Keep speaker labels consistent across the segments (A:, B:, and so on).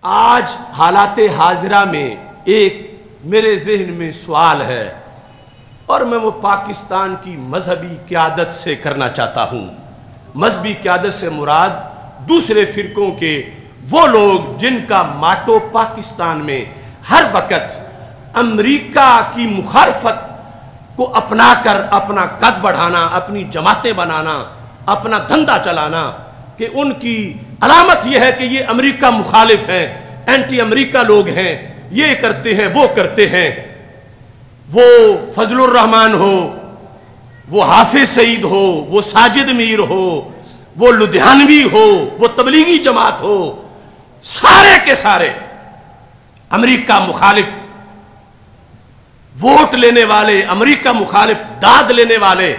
A: آج حالات حاضرہ میں ایک میرے ذہن میں سوال ہے اور میں وہ پاکستان کی مذہبی قیادت سے کرنا چاہتا ہوں۔ مذہبی قیادت سے مراد دوسرے فرقوں کے وہ لوگ جن کا ماٹو پاکستان میں ہر وقت امریکہ کی مخالفت کو اپنا کر اپنا قد بڑھانا، اپنی جماعتیں بنانا، اپنا دھندا چلانا، کہ ان کی علامت یہ ہے کہ یہ امریکہ مخالف ہیں، اینٹی امریکہ لوگ ہیں، یہ کرتے ہیں وہ کرتے ہیں۔ وہ فضل الرحمان ہو، وہ حافظ سعید ہو، وہ ساجد میر ہو، وہ لدھیانوی ہو، وہ تبلیغی جماعت ہو، سارے کے سارے امریکہ مخالف ووٹ لینے والے، امریکہ مخالف داد لینے والے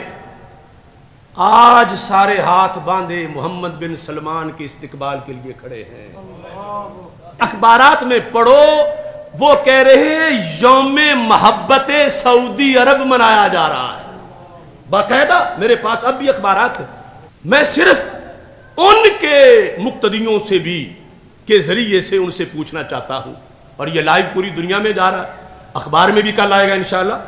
A: آج سارے ہاتھ باندھے محمد بن سلمان کے استقبال کے لیے کھڑے ہیں۔ اخبارات میں پڑھو، وہ کہہ رہے ہیں یوم محبت سعودی عرب منایا جا رہا ہے، باقاعدہ میرے پاس اب بھی اخبارات ہیں۔ میں صرف ان کے مقتدیوں سے بھی کے ذریعے سے ان سے پوچھنا چاہتا ہوں، اور یہ لائیو پوری دنیا میں جا رہا ہے، اخبار میں بھی کل آئے گا انشاءاللہ۔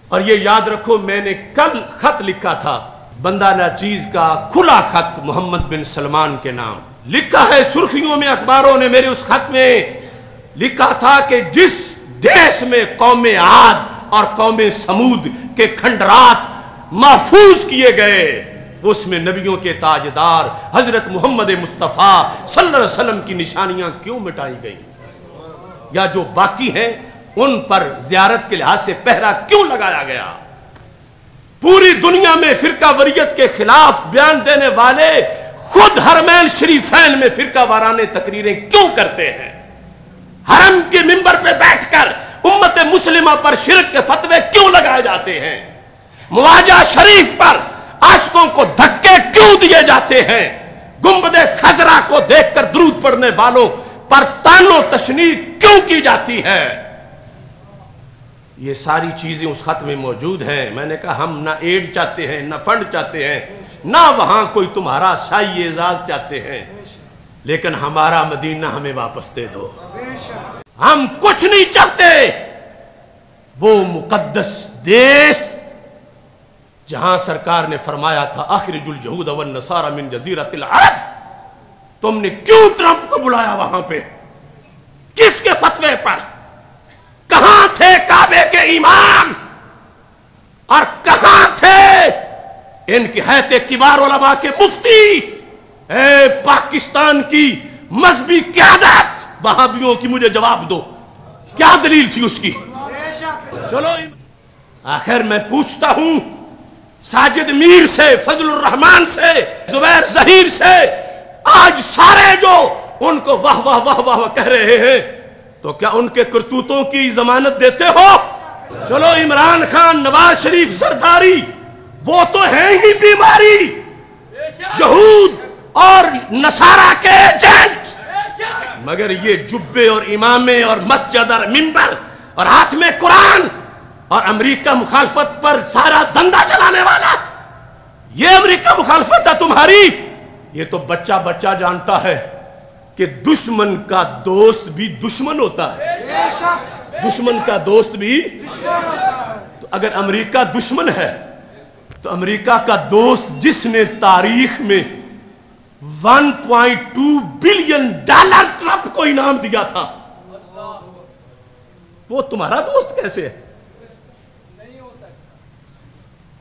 A: اور یہ یاد رکھو، میں نے کل خط لکھا تھا بندہ ناچیز کا، کھلا خط محمد بن سلمان کے نام لکھا ہے سرخیوں میں، اخباروں نے میرے اس خط میں لکھا تھا کہ جس دیش میں قوم عاد اور قوم سمود کے کھنڈرات محفوظ کیے گئے، اس میں نبیوں کے تاجدار حضرت محمد مصطفیٰ صلی اللہ علیہ وسلم کی نشانیاں کیوں مٹائی گئی، یا جو باقی ہیں ان پر زیارت کے لحاظ سے پہرا کیوں لگایا گیا؟ پوری دنیا میں فرقہ وریت کے خلاف بیان دینے والے خود حرمین شریفین میں فرقہ وارانہ تقریریں کیوں کرتے ہیں؟ حرم کے منبر پہ بیٹھ کر امت مسلمہ پر شرک کے فتوے کیوں لگائے جاتے ہیں؟ مواجہ شریف پر عاشقوں کو دھکے کیوں دیے جاتے ہیں؟ گنبد خضرا کو دیکھ کر درود پڑھنے والوں پر تان و تشنیع کیوں کی جاتی ہے؟ یہ ساری چیزیں اس خط میں موجود ہیں۔ میں نے کہا ہم نہ ایڈ چاہتے ہیں، نہ فنڈ چاہتے ہیں، نہ وہاں کوئی تمہارا شاہی اعزاز چاہتے ہیں، لیکن ہمارا مدینہ ہمیں واپس دے دو۔ ہم کچھ نہیں چاہتے، وہ مقدس دیش جہاں سرکار نے فرمایا تھا اخرج الجہود والنصارى من جزیرۃ العرب، تم نے کیوں ٹرمپ کو بلایا وہاں پہ؟ کس کے فتوے پر؟ کہاں تھے کعبے کے امام اور کہاں تھے ان کی حیث کبار علماء کے مفتی؟ اے پاکستان کی مذہبی قیادت، وہابیوں کی مجھے جواب دو، کیا دلیل تھی اس کی؟ چلو آخر میں پوچھتا ہوں ساجد میر سے، فضل الرحمان سے، زبیر ظہیر سے، آج سارے جو ان کو واہ واہ واہ واہ کہہ رہے ہیں، تو کیا ان کے کرتوتوں کی ضمانت دیتے ہو؟ چلو عمران خان، نواز شریف، زرداری، وہ تو ہیں ہی بیماری، یہود اور نصارہ کے ایجنٹ، مگر یہ جبے اور امامے اور مسجد اور منبر اور ہاتھ میں قرآن اور امریکہ مخالفت پر سارا دھندا چلانے والا، یہ امریکہ مخالفت ہے تمہاری؟ یہ تو بچہ بچہ جانتا ہے کہ دشمن کا دوست بھی دشمن ہوتا ہے، دشمن کا دوست بھی تو اگر امریکہ دشمن ہے تو امریکہ کا دوست جس نے تاریخ میں 1.2 بلین ڈالر ٹرمپ کو انعام دیا تھا، وہ تمہارا دوست کیسے ہے؟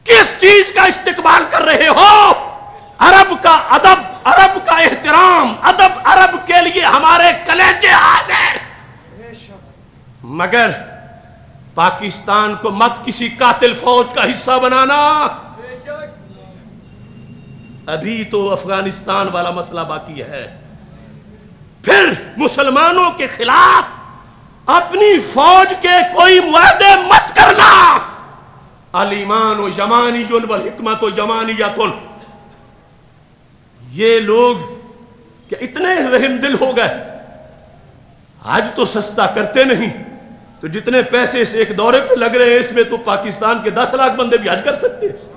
A: کس چیز کا استقبال کر رہے ہو؟ عرب کا ادب، عرب کا احترام، ادب عرب کے لیے ہمارے کلیجے حاضر، مگر پاکستان کو مت کسی قاتل فوج کا حصہ بنانا۔ ابھی تو افغانستان والا مسئلہ باقی ہے، پھر مسلمانوں کے خلاف اپنی فوج کے کوئی معاہدے مت کرنا۔ الایمان یمانی والحکمت یمانیۃ، یہ لوگ کہ اتنے رحم دل ہو گئے، حج تو سستا کرتے نہیں، تو جتنے پیسے اس ایک دورے پہ لگ رہے ہیں اس میں تو پاکستان کے 10 لاکھ بندے بھی حج کر سکتے ہیں۔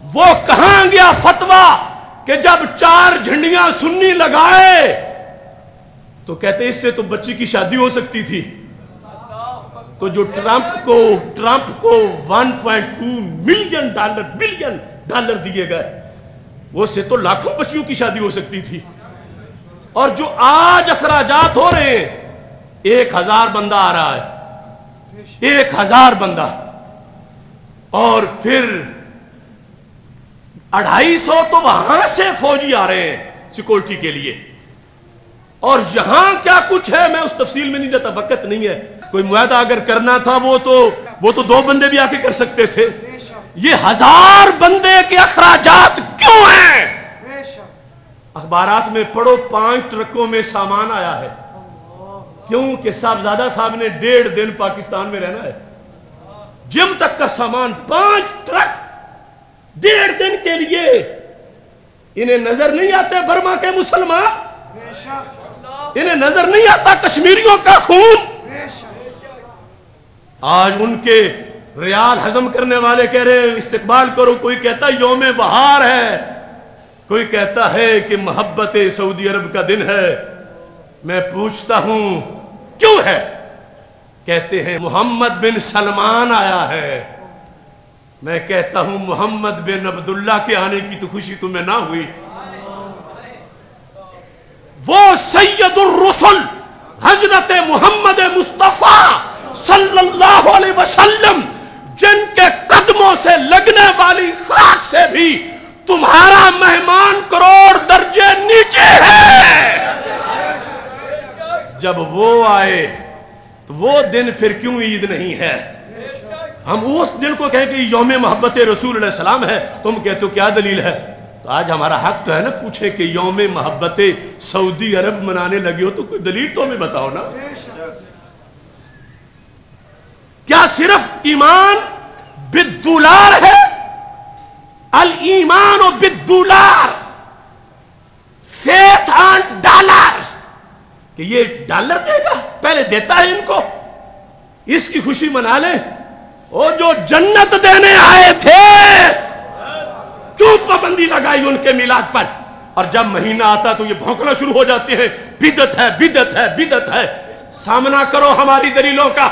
A: وہ کہاں گیا فتویٰ کہ کہ جب 4 جھنڈیاں سنی لگائے تو کہتے اس سے تو بچی کی شادی ہو سکتی تھی. تو جو ٹرمپ کو 1.2 بلین ڈالر دیے گئے وہ سے تو لاکھوں بچیوں کی شادی ہو سکتی تھی. اور جو آج اخراجات ہو رہے ہیں 1000 بندہ آ رہا ہے 1000 بندہ اور پھر 250 تو وہاں سے فوجی آ رہے ہیں سیکورٹی کے لیے. اور یہاں کیا کچھ ہے میں اس تفصیل میں نہیں جاتا وقت نہیں ہے. کوئی معاہدہ اگر کرنا تھا وہ تو 2 بندے بھی آ کے کر سکتے تھے. یہ 1000 بندے کے اخراجات کیوں ہیں؟ اخبارات میں پڑھو 5 ٹرکوں میں سامان آیا ہے. کیوں کہ صاحبزادہ صاحب نے 1.5 دن پاکستان میں رہنا ہے. جم تک کا سامان 5 ٹرک 1.5 دن کے لیے. انہیں نظر نہیں آتے برما کے مسلمان؟ انہیں نظر نہیں آتا کشمیریوں کا خون؟ آج ان کے ریال ہضم کرنے والے کہہ رہے ہیں استقبال کرو. کوئی کہتا ہے یوم بہار ہے, کوئی کہتا ہے کہ محبت سعودی عرب کا دن ہے. میں پوچھتا ہوں کیوں ہے؟ کہتے ہیں محمد بن سلمان آیا ہے. میں کہتا ہوں محمد بن عبداللہ کے آنے کی تو خوشی تمہیں نہ ہوئی. وہ سید الرسل حضرت محمد مصطفیٰ صلی اللہ علیہ وسلم جن کے قدموں سے لگنے والی خاک سے بھی تمہارا مہمان کروڑ درجے نیچے ہے. جب وہ آئے تو وہ دن پھر کیوں عید نہیں ہے؟ ہم اس دن کو کہیں کہ یوم محبت رسول علیہ السلام ہے, تم کہتے ہو کیا دلیل ہے؟ تو آج ہمارا حق تو ہے نا پوچھے کہ یوم محبت سعودی عرب منانے لگے ہو تو کوئی دلیل تو ہمیں بتاؤ نا. کیا صرف ایمان بالدولار ہے؟ الایمان بالدولار, فیتھ آن ڈالر, کہ یہ ڈالر دے گا پہلے دیتا ہے ان کو, اس کی خوشی منا لیں. وہ جو جنت دینے آئے تھے کیوں پابندی لگائی ان کے میلاد پر؟ اور جب مہینہ آتا تو یہ بھونکنا شروع ہو جاتے ہیں بدعت ہے بدعت ہے بدعت ہے. سامنا کرو ہماری دلیلوں کا.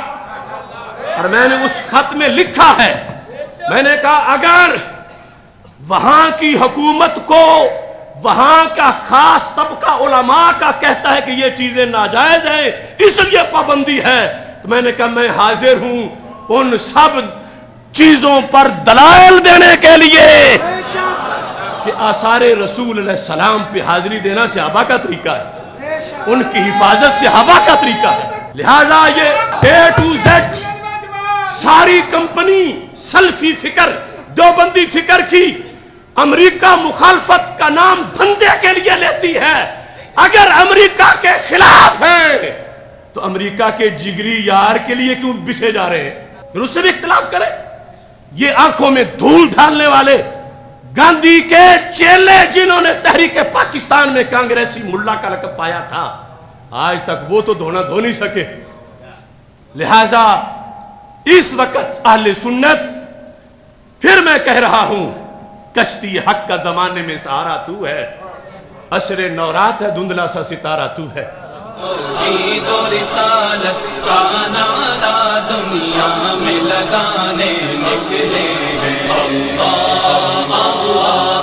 A: اور میں نے اس خط میں لکھا ہے, میں نے کہا اگر وہاں کی حکومت کو وہاں کا خاص طبقہ علماء کا کہتا ہے کہ یہ چیزیں ناجائز ہیں اس لیے پابندی ہے, تو میں نے کہا میں حاضر ہوں ان سب چیزوں پر دلائل دینے کے لیے کہ آثار رسول علیہ السلام پہ حاضری دینا صحابہ کا طریقہ ہے, ان کی حفاظت صحابہ کا طریقہ ہے. لہٰذا یہ A to Z ساری کمپنی سلفی فکر دیوبندی فکر کی امریکہ مخالفت کا نام دھندے کے لیے لیتی ہے. اگر امریکہ کے خلاف ہیں تو امریکہ کے جگری یار کے لیے کیوں بچھے جا رہے ہیں؟ پھر اس سے بھی اختلاف کریں. یہ آنکھوں میں دھول ڈالنے والے گاندھی کے چیلے جنہوں نے تحریک پاکستان میں کانگریسی ملا کا لقب پایا تھا, آج تک وہ تو دھونا دھو نہیں سکے. لہٰذا اس وقت اہل سنت پھر میں کہہ رہا ہوں کشتی حق کا زمانے میں سہارا تو ہے, عصر نورات ہے دھندلا سا ستارہ تو ہے. توحید و رسالت کا نعرہ دنیا میں لگانے نکلے ہیں. اللہ اللہ